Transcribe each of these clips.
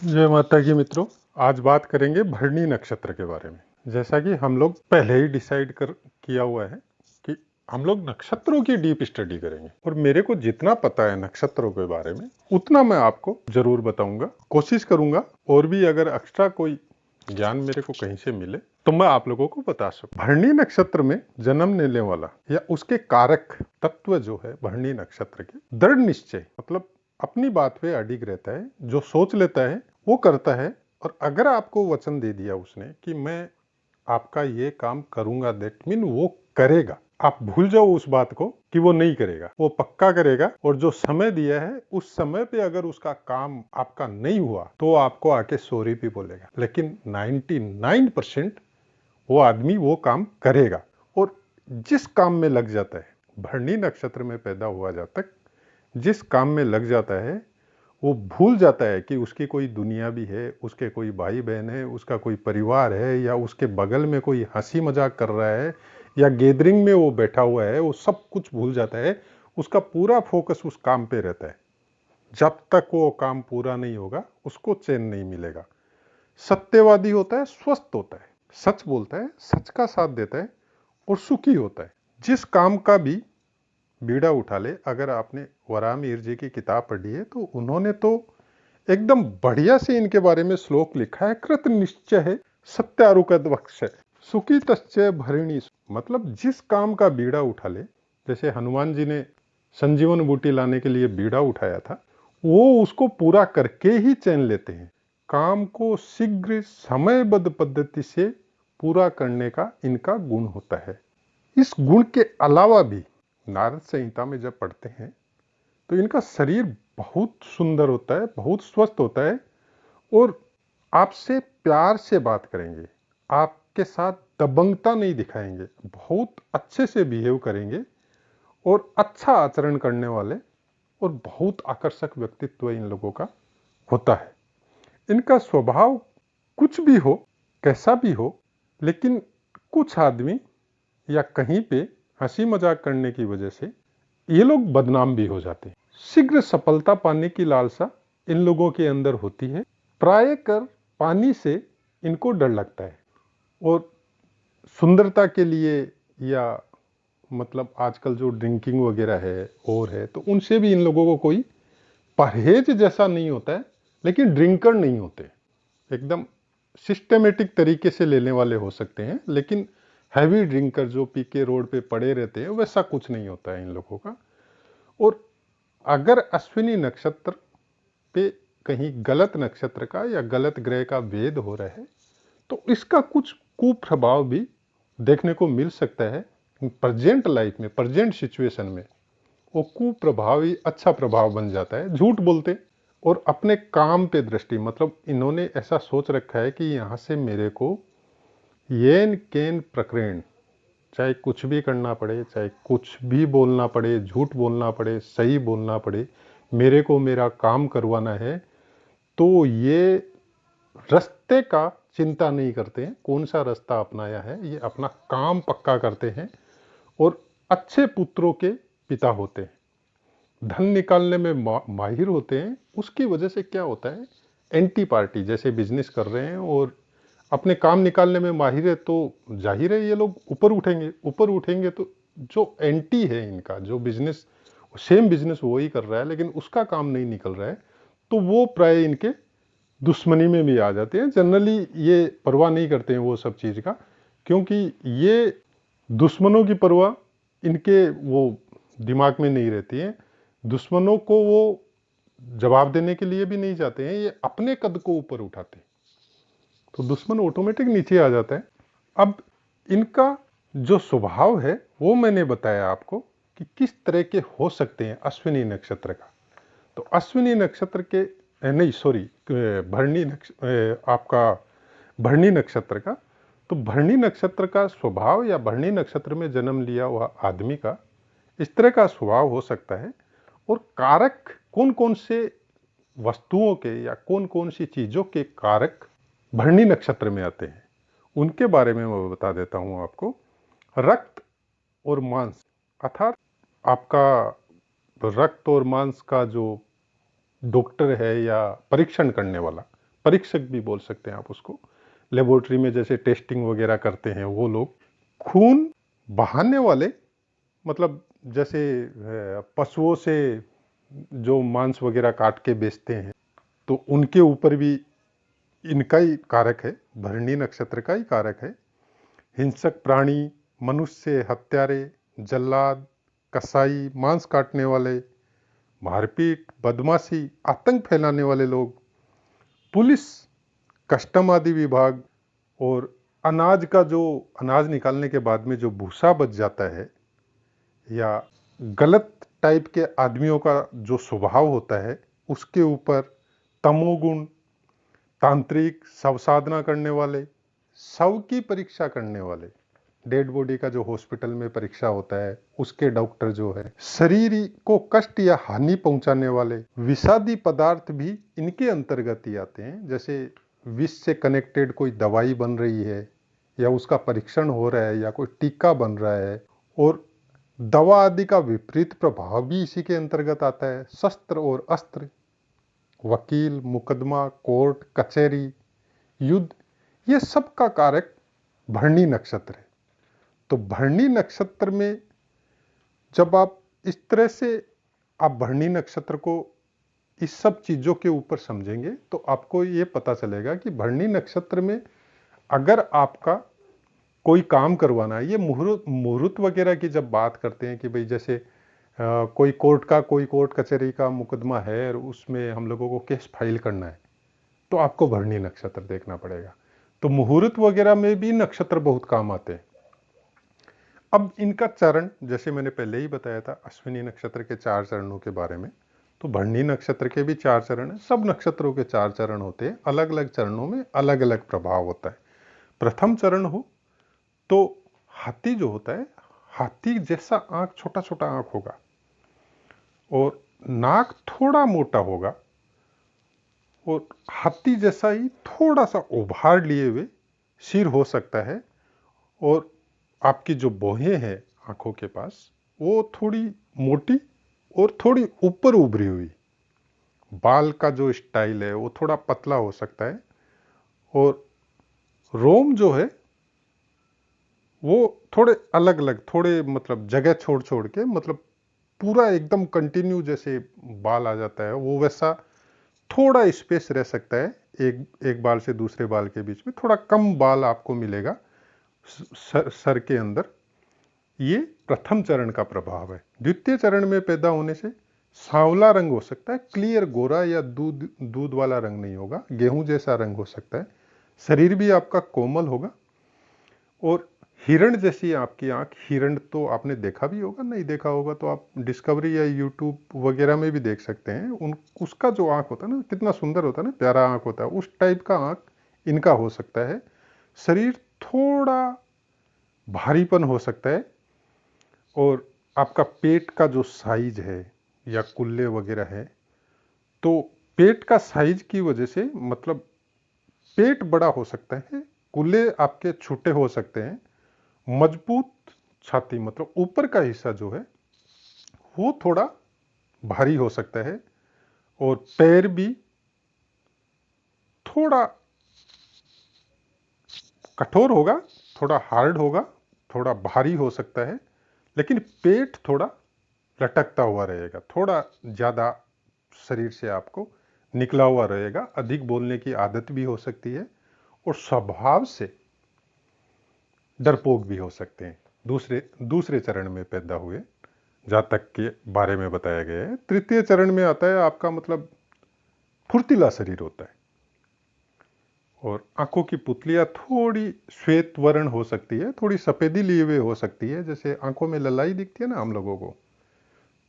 जय माता की मित्रों। आज बात करेंगे भरणी नक्षत्र के बारे में। जैसा कि हम लोग पहले ही डिसाइड कर किया हुआ है कि हम लोग नक्षत्रों की डीप स्टडी करेंगे, और मेरे को जितना पता है नक्षत्रों के बारे में उतना मैं आपको जरूर बताऊंगा, कोशिश करूंगा। और भी अगर एक्स्ट्रा कोई ज्ञान मेरे को कहीं से मिले तो मैं आप लोगों को बता सकूं। भरणी नक्षत्र में जन्म लेने वाला या उसके कारक तत्व जो है भरणी नक्षत्र के, दृढ़ निश्चय, मतलब अपनी बात पे अडिग रहता है, जो सोच लेता है वो करता है। और अगर आपको वचन दे दिया उसने कि मैं आपका ये काम करूंगा, दैट मीन वो करेगा। आप भूल जाओ उस बात को कि वो नहीं करेगा, वो पक्का करेगा। और जो समय दिया है उस समय पे अगर उसका काम आपका नहीं हुआ तो आपको आके सॉरी भी बोलेगा, लेकिन 99% वो आदमी वो काम करेगा। और जिस काम में लग जाता है, भरणी नक्षत्र में पैदा हुआ जातक जिस काम में लग जाता है वो भूल जाता है कि उसकी कोई दुनिया भी है, उसके कोई भाई बहन है, उसका कोई परिवार है, या उसके बगल में कोई हंसी मजाक कर रहा है, या गैदरिंग में वो बैठा हुआ है, वो सब कुछ भूल जाता है। उसका पूरा फोकस उस काम पे रहता है। जब तक वो काम पूरा नहीं होगा उसको चैन नहीं मिलेगा। सत्यवादी होता है, स्वस्थ होता है, सच बोलता है, सच का साथ देता है और सुखी होता है। जिस काम का भी बीड़ा उठा ले, अगर आपने वराहमिहिर जी की किताब पढ़ी है तो उन्होंने तो एकदम बढ़िया से इनके बारे में श्लोक लिखा है। कृत निश्चय है सत्यारुकद वक्ष, सुखी तस्य भरिणी। मतलब जिस काम का बीड़ा उठा ले, जैसे हनुमान जी ने संजीवन बूटी लाने के लिए बीड़ा उठाया था, वो उसको पूरा करके ही चैन लेते हैं। काम को शीघ्र समयबद्ध पद्धति से पूरा करने का इनका गुण होता है। इस गुण के अलावा भी नारद संहिता में जब पढ़ते हैं तो इनका शरीर बहुत सुंदर होता है, बहुत स्वस्थ होता है, और आपसे प्यार से बात करेंगे, आपके साथ दबंगता नहीं दिखाएंगे, बहुत अच्छे से बिहेव करेंगे, और अच्छा आचरण करने वाले और बहुत आकर्षक व्यक्तित्व इन लोगों का होता है। इनका स्वभाव कुछ भी हो, कैसा भी हो, लेकिन कुछ आदमी या कहीं पे हंसी मजाक करने की वजह से ये लोग बदनाम भी हो जाते हैं। शीघ्र सफलता पाने की लालसा इन लोगों के अंदर होती है। प्राय कर पानी से इनको डर लगता है, और सुंदरता के लिए, या मतलब आजकल जो ड्रिंकिंग वगैरह है और है, तो उनसे भी इन लोगों को कोई परहेज जैसा नहीं होता है। लेकिन ड्रिंकर नहीं होते, एकदम सिस्टमेटिक तरीके से लेने वाले हो सकते हैं, लेकिन हैवी ड्रिंकर जो पी के रोड पे पड़े रहते हैं वैसा कुछ नहीं होता है इन लोगों का। और अगर अश्विनी नक्षत्र पे कहीं गलत नक्षत्र का या गलत ग्रह का भेद हो रहा है तो इसका कुछ कुप्रभाव भी देखने को मिल सकता है। प्रेजेंट लाइफ में, प्रेजेंट सिचुएशन में वो कुप्रभाव ही अच्छा प्रभाव बन जाता है। झूठ बोलते और अपने काम पे दृष्टि, मतलब इन्होंने ऐसा सोच रखा है कि यहां से मेरे को येन केन प्रकरण, चाहे कुछ भी करना पड़े, चाहे कुछ भी बोलना पड़े, झूठ बोलना पड़े, सही बोलना पड़े, मेरे को मेरा काम करवाना है। तो ये रास्ते का चिंता नहीं करते हैं, कौन सा रास्ता अपनाया है, ये अपना काम पक्का करते हैं और अच्छे पुत्रों के पिता होते हैं। धन निकालने में माहिर होते हैं। उसकी वजह से क्या होता है, एंटी पार्टी जैसे बिजनेस कर रहे हैं और अपने काम निकालने में माहिर है, तो जाहिर है ये लोग ऊपर उठेंगे। ऊपर उठेंगे तो जो एंटी है इनका, जो बिजनेस सेम बिजनेस वो ही कर रहा है लेकिन उसका काम नहीं निकल रहा है, तो वो प्राय इनके दुश्मनी में भी आ जाते हैं। जनरली ये परवाह नहीं करते हैं वो सब चीज का, क्योंकि ये दुश्मनों की परवाह इनके वो दिमाग में नहीं रहती है। दुश्मनों को वो जवाब देने के लिए भी नहीं जाते हैं, ये अपने कद को ऊपर उठाते हैं, तो दुश्मन ऑटोमेटिक नीचे आ जाता है। अब इनका जो स्वभाव है वो मैंने बताया आपको कि किस तरह के हो सकते हैं अश्विनी नक्षत्र का। तो अश्विनी नक्षत्र के नहीं सॉरी भरणी आपका भरणी नक्षत्र का, तो भरणी नक्षत्र का स्वभाव या भरणी नक्षत्र में जन्म लिया हुआ आदमी का इस तरह का स्वभाव हो सकता है। और कारक कौन कौन से वस्तुओं के या कौन कौन सी चीजों के कारक भरणी नक्षत्र में आते हैं उनके बारे में मैं बता देता हूं आपको। रक्त और मांस, अर्थात आपका रक्त और मांस का जो डॉक्टर है या परीक्षण करने वाला, परीक्षक भी बोल सकते हैं आप उसको, लेबोरेटरी में जैसे टेस्टिंग वगैरह करते हैं वो लोग, खून बहाने वाले, मतलब जैसे पशुओं से जो मांस वगैरह काट के बेचते हैं, तो उनके ऊपर भी इनका ही कारक है, भरणी नक्षत्र का ही कारक है। हिंसक प्राणी, मनुष्य हत्यारे, जल्लाद, कसाई, मांस काटने वाले, मारपीट, बदमाशी, आतंक फैलाने वाले लोग, पुलिस, कस्टम आदि विभाग, और अनाज का जो, अनाज निकालने के बाद में जो भूसा बच जाता है, या गलत टाइप के आदमियों का जो स्वभाव होता है उसके ऊपर, तमोगुण, तांत्रिक, शव साधना करने वाले, शव की परीक्षा करने वाले, डेड बॉडी का जो हॉस्पिटल में परीक्षा होता है उसके डॉक्टर जो है, शरीर को कष्ट या हानि पहुंचाने वाले, विषादी पदार्थ भी इनके अंतर्गत ही आते हैं। जैसे विष से कनेक्टेड कोई दवाई बन रही है या उसका परीक्षण हो रहा है या कोई टीका बन रहा है, और दवा आदि का विपरीत प्रभाव भी इसी के अंतर्गत आता है। शस्त्र और अस्त्र, वकील, मुकदमा, कोर्ट कचहरी, युद्ध, ये सब का कारक भरणी नक्षत्र है। तो भरणी नक्षत्र में जब आप इस तरह से आप भरणी नक्षत्र को इस सब चीजों के ऊपर समझेंगे तो आपको ये पता चलेगा कि भरणी नक्षत्र में अगर आपका कोई काम करवाना है, ये मुहूर्त मुहूर्त वगैरह की जब बात करते हैं कि भाई जैसे कोई कोर्ट कचहरी का मुकदमा है और उसमें हम लोगों को केस फाइल करना है, तो आपको भरणी नक्षत्र देखना पड़ेगा। तो मुहूर्त वगैरह में भी नक्षत्र बहुत काम आते हैं। अब इनका चरण, जैसे मैंने पहले ही बताया था अश्विनी नक्षत्र के 4 चरणों के बारे में, तो भरणी नक्षत्र के भी 4 चरण हैं। सब नक्षत्रों के 4 चरण होते हैं, अलग अलग चरणों में अलग अलग प्रभाव होता है। प्रथम चरण हो तो हाथी जो होता है, हाथी जैसा आंख, छोटा छोटा आंख होगा और नाक थोड़ा मोटा होगा, और हाथी जैसा ही थोड़ा सा उभार लिए हुए सिर हो सकता है, और आपकी जो भौहें हैं आंखों के पास वो थोड़ी मोटी और थोड़ी ऊपर उभरी हुई, बाल का जो स्टाइल है वो थोड़ा पतला हो सकता है, और रोम जो है वो थोड़े अलग अलग, थोड़े मतलब जगह छोड़ छोड़ के, मतलब पूरा एकदम कंटिन्यू जैसे बाल आ जाता है वो वैसा थोड़ा स्पेस रह सकता है, एक एक बाल से दूसरे बाल के बीच में थोड़ा कम बाल आपको मिलेगा सर के अंदर। ये प्रथम चरण का प्रभाव है। द्वितीय चरण में पैदा होने से सांवला रंग हो सकता है, क्लियर गोरा या दूध दूध वाला रंग नहीं होगा, गेहूं जैसा रंग हो सकता है। शरीर भी आपका कोमल होगा, और हिरण जैसी आपकी आंख, हिरण तो आपने देखा भी होगा, नहीं देखा होगा तो आप डिस्कवरी या यूट्यूब वगैरह में भी देख सकते हैं। उसका जो आंख होता है ना, कितना सुंदर होता है ना, प्यारा आंख होता है, उस टाइप का आंख इनका हो सकता है। शरीर थोड़ा भारीपन हो सकता है, और आपका पेट का जो साइज है या कुल्ले वगैरह है, तो पेट का साइज की वजह से मतलब पेट बड़ा हो सकता है, कुल्ले आपके छोटे हो सकते हैं, मजबूत छाती, मतलब ऊपर का हिस्सा जो है वो थोड़ा भारी हो सकता है, और पैर भी थोड़ा कठोर होगा, थोड़ा हार्ड होगा, थोड़ा भारी हो सकता है, लेकिन पेट थोड़ा लटकता हुआ रहेगा, थोड़ा ज़्यादा शरीर से आपको निकला हुआ रहेगा, अधिक बोलने की आदत भी हो सकती है, और स्वभाव से डरपोक भी हो सकते हैं। दूसरे दूसरे चरण में पैदा हुए जातक के बारे में बताया गया है। तृतीय चरण में आता है आपका मतलब फुर्तीला शरीर होता है, और आंखों की पुतलियां थोड़ी श्वेत वर्ण हो सकती है, थोड़ी सफेदी लिए हुए हो सकती है, जैसे आंखों में ललाई दिखती है ना हम लोगों को,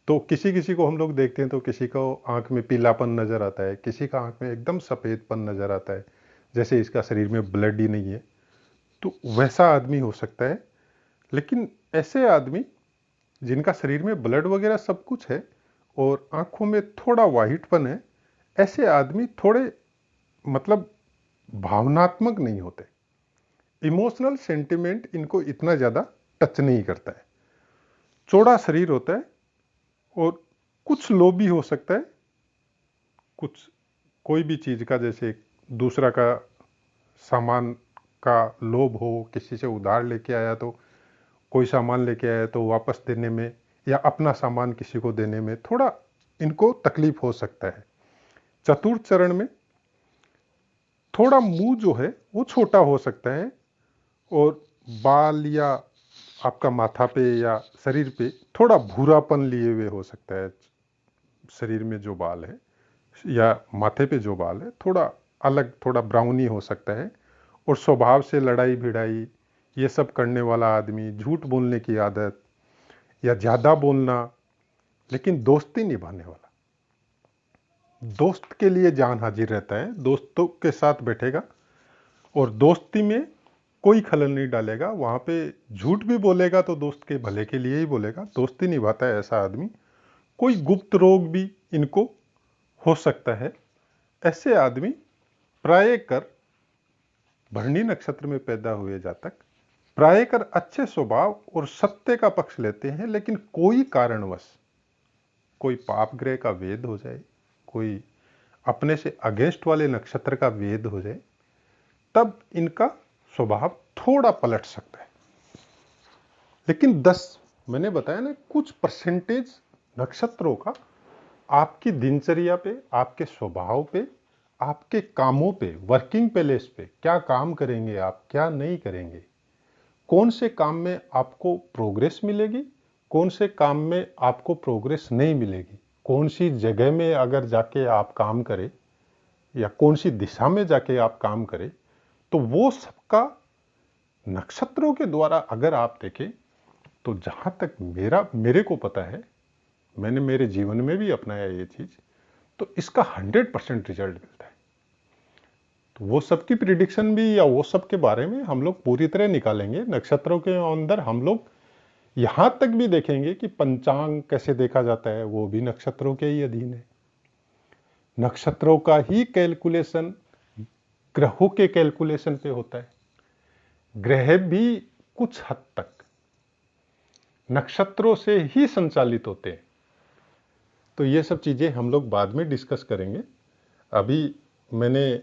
तो किसी किसी को हम लोग देखते हैं तो किसी को आंख में पीलापन नजर आता है, किसी का आंख में एकदम सफेदपन नजर आता है, जैसे इसका शरीर में ब्लड ही नहीं है, तो वैसा आदमी हो सकता है। लेकिन ऐसे आदमी जिनका शरीर में ब्लड वगैरह सब कुछ है और आंखों में थोड़ा वाइटपन है, ऐसे आदमी थोड़े मतलब भावनात्मक नहीं होते, इमोशनल सेंटिमेंट इनको इतना ज्यादा टच नहीं करता है, चौड़ा शरीर होता है, और कुछ लोभी हो सकता है, कुछ कोई भी चीज का, जैसे दूसरा का सामान का लोभ हो, किसी से उधार लेके आया तो कोई सामान लेके आया तो वापस देने में, या अपना सामान किसी को देने में थोड़ा इनको तकलीफ हो सकता है। चतुर्थ चरण में थोड़ा मुंह जो है वो छोटा हो सकता है, और बाल या आपका माथा पे या शरीर पे थोड़ा भूरापन लिए हुए हो सकता है। शरीर में जो बाल है या माथे पे जो बाल है थोड़ा अलग, थोड़ा ब्राउनी हो सकता है। और स्वभाव से लड़ाई भिड़ाई ये सब करने वाला आदमी, झूठ बोलने की आदत या ज़्यादा बोलना, लेकिन दोस्ती निभाने वाला, दोस्त के लिए जान हाजिर रहता है, दोस्तों के साथ बैठेगा और दोस्ती में कोई खलल नहीं डालेगा। वहाँ पे झूठ भी बोलेगा तो दोस्त के भले के लिए ही बोलेगा, दोस्ती निभाता है ऐसा आदमी। कोई गुप्त रोग भी इनको हो सकता है। ऐसे आदमी प्राय कर भरणी नक्षत्र में पैदा हुए जातक प्राय कर अच्छे स्वभाव और सत्य का पक्ष लेते हैं, लेकिन कोई कारणवश कोई पाप ग्रह का वेद हो जाए, कोई अपने से अगेंस्ट वाले नक्षत्र का वेद हो जाए, तब इनका स्वभाव थोड़ा पलट सकता है। लेकिन 10, मैंने बताया ना, कुछ परसेंटेज नक्षत्रों का आपकी दिनचर्या पे, आपके स्वभाव पे, आपके कामों पे, वर्किंग प्लेस पे क्या काम करेंगे आप, क्या नहीं करेंगे, कौन से काम में आपको प्रोग्रेस मिलेगी, कौन से काम में आपको प्रोग्रेस नहीं मिलेगी, कौन सी जगह में अगर जाके आप काम करें या कौन सी दिशा में जाके आप काम करें, तो वो सबका नक्षत्रों के द्वारा अगर आप देखें तो जहां तक मेरे को पता है, मैंने मेरे जीवन में भी अपनाया ये चीज, तो इसका 100% रिजल्ट मिलता है। तो वो सब की प्रिडिक्शन भी या वो सब के बारे में हम लोग पूरी तरह निकालेंगे। नक्षत्रों के अंदर हम लोग यहां तक भी देखेंगे कि पंचांग कैसे देखा जाता है, वो भी नक्षत्रों के ही अधीन है। नक्षत्रों का ही कैलकुलेशन ग्रहों के कैलकुलेशन पे होता है। ग्रह भी कुछ हद तक नक्षत्रों से ही संचालित होते हैं। तो ये सब चीजें हम लोग बाद में डिस्कस करेंगे। अभी मैंने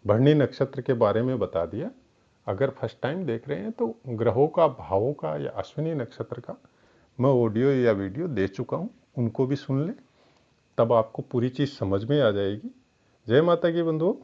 भरणी नक्षत्र के बारे में बता दिया। अगर फर्स्ट टाइम देख रहे हैं तो ग्रहों का, भावों का या अश्विनी नक्षत्र का मैं ऑडियो या वीडियो दे चुका हूं, उनको भी सुन लें, तब आपको पूरी चीज समझ में आ जाएगी। जय माता की बंधुओं।